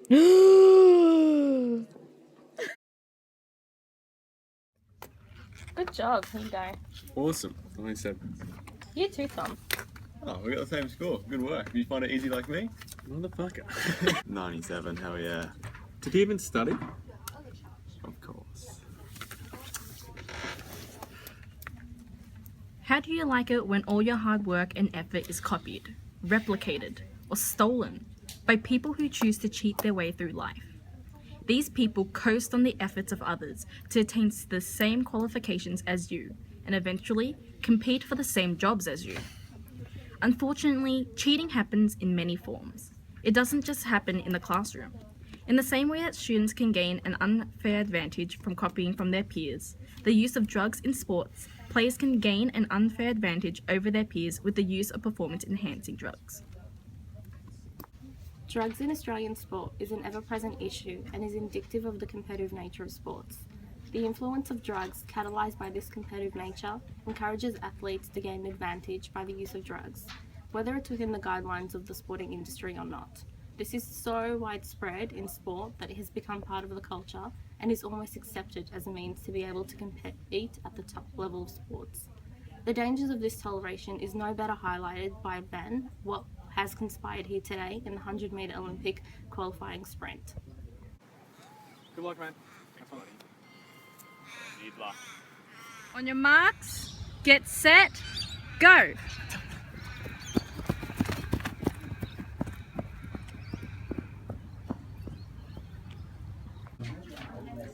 Good job, here you go. Awesome. 97. You too, Tom. Oh, we got the same score. Good work. Did you find it easy like me? Motherfucker. 97, hell yeah. Did he even study? Of course. How do you like it when all your hard work and effort is copied, replicated, or stolen by people who choose to cheat their way through life? These people coast on the efforts of others to attain the same qualifications as you, and eventually compete for the same jobs as you. Unfortunately, cheating happens in many forms. It doesn't just happen in the classroom. In the same way that students can gain an unfair advantage from copying from their peers, the use of drugs in sports, players can gain an unfair advantage over their peers with the use of performance-enhancing drugs. Drugs in Australian sport is an ever-present issue and is indicative of the competitive nature of sports. The influence of drugs, catalysed by this competitive nature, encourages athletes to gain an advantage by the use of drugs, whether it's within the guidelines of the sporting industry or not. This is so widespread in sport that it has become part of the culture and is almost accepted as a means to be able to compete at the top level of sports. The dangers of this toleration is no better highlighted by what has conspired here today in the 100-metre Olympic qualifying sprint. Good luck, man. Have fun. Need luck. On your marks, get set, go!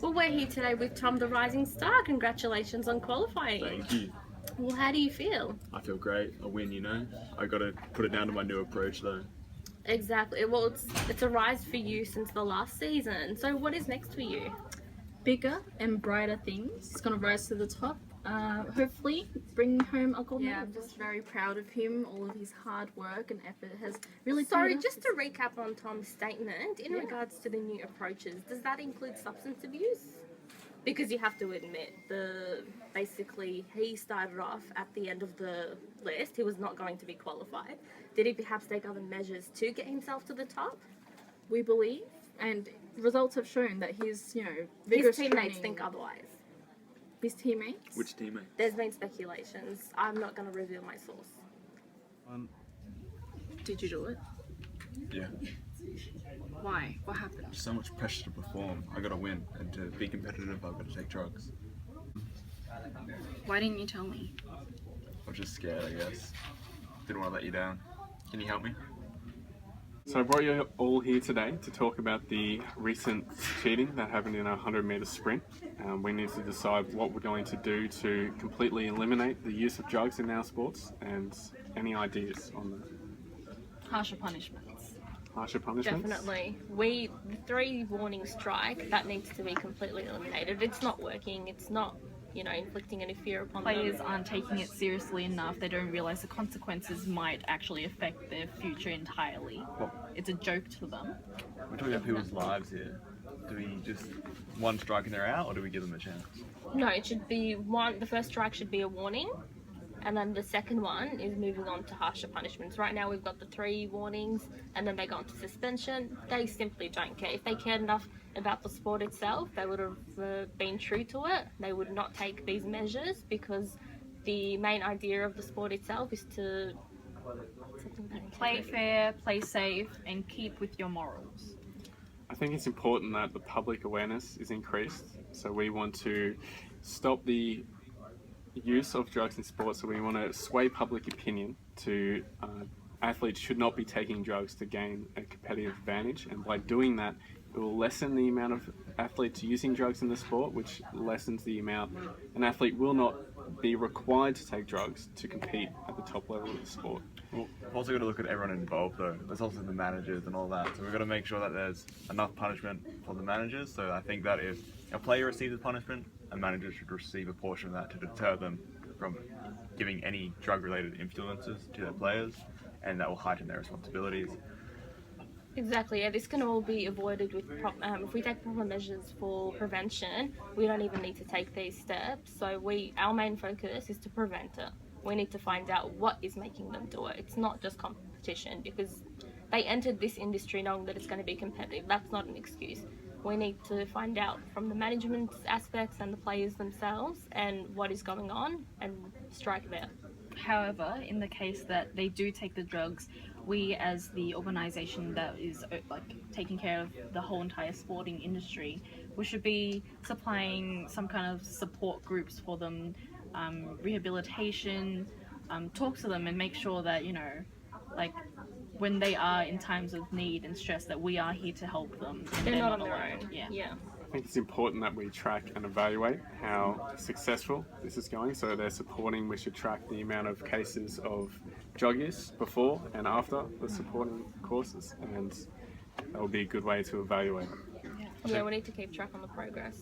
Well, we're here today with Tom the Rising Star. Congratulations on qualifying. Thank you. Well, how do you feel? I feel great. A win, you know. I got to put it down to my new approach, though. Exactly. Well, it's a rise for you since the last season. So what is next for you? Bigger and brighter things. It's gonna rise to the top. Hopefully bring home a gold medal. I'm just very proud of him. All of his hard work and effort has really Sorry, paid off. just to recap on Tom's statement, in regards to the new approaches, does that include substance abuse? Because you have to admit, basically he started off at the end of the list. He was not going to be qualified. Did he perhaps take other measures to get himself to the top? We believe, and results have shown that he's, His vigorous teammates training- think otherwise. His teammates? Which teammate? There's been speculations. I'm not going to reveal my source. Did you do it? Yeah. Why? What happened? So much pressure to perform. I got to win, and to be competitive, I've got to take drugs. Why didn't you tell me? I was just scared, I guess. Didn't want to let you down. Can you help me? So I brought you all here today to talk about the recent cheating that happened in our 100-metre sprint. We need to decide what we're going to do to completely eliminate the use of drugs in our sports, and any ideas on that. Harsher punishments. Harsher punishments? Definitely. The 3 warning strike, that needs to be completely eliminated. It's not working. It's not, inflicting any fear upon Players them. aren't taking it seriously enough. They don't realise the consequences might actually affect their future entirely. It's a joke to them. We're talking about people's lives here. Do we just one strike and they're out, or do we give them a chance? No, it should be the first strike should be a warning, and then the second one is moving on to harsher punishments. Right now we've got the 3 warnings, and then they go on to suspension. They simply don't care. If they cared enough about the sport itself, they would have been true to it. They would not take these measures, because the main idea of the sport itself is to Play fair, play safe, and keep with your morals. I think it's important that the public awareness is increased. So we want to stop the use of drugs in sports. So we want to sway public opinion to athletes should not be taking drugs to gain a competitive advantage. And by doing that, it will lessen the amount of athletes using drugs in the sport, which lessens the amount an athlete will not be required to take drugs to compete at the top level of the sport. Well, we've also got to look at everyone involved, though. There's also the managers and all that. So we've got to make sure that there's enough punishment for the managers. So I think that if a player receives a punishment, a manager should receive a portion of that to deter them from giving any drug-related influences to their players, and that will heighten their responsibilities. Exactly, yeah, this can all be avoided with if we take proper measures for prevention. We don't even need to take these steps. So our main focus is to prevent it. We need to find out what is making them do it. It's not just competition, because they entered this industry knowing that it's going to be competitive. That's not an excuse. We need to find out from the management aspects and the players themselves and what is going on and strike there. However, in the case that they do take the drugs, we as the organisation that is like taking care of the whole entire sporting industry, we should be supplying some kind of support groups for them, rehabilitation, talk to them and make sure that, you know, like when they are in times of need and stress, that we are here to help them. And They're not on their alone. own. Yeah. I think it's important that we track and evaluate how successful this is going. So they're supporting, we should track the amount of cases of drug use before and after the supporting courses, and that will be a good way to evaluate it. Yeah, we need to keep track on the progress.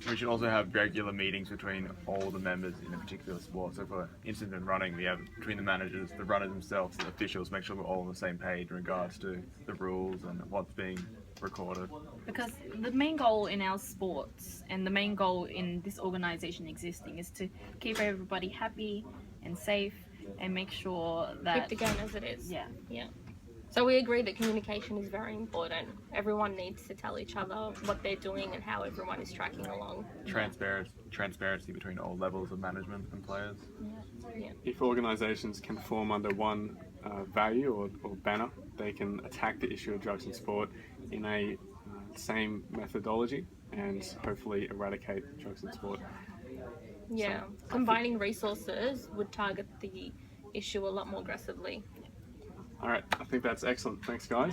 We should also have regular meetings between all the members in a particular sport. So for instance in running, we have between the managers, the runners themselves, the officials, make sure we're all on the same page in regards to the rules and what's being recorded. Because the main goal in our sports and the main goal in this organisation existing is to keep everybody happy and safe and make sure that Keep the game as it is. yeah. So we agree that communication is very important. Everyone needs to tell each other what they're doing and how everyone is tracking along. Transparency between all levels of management and players. If organisations can form under one value or banner, they can attack the issue of drugs in sport in a same methodology and hopefully eradicate drugs in sport. Yeah, combining resources would target the issue a lot more aggressively. All right, I think that's excellent. Thanks, guys.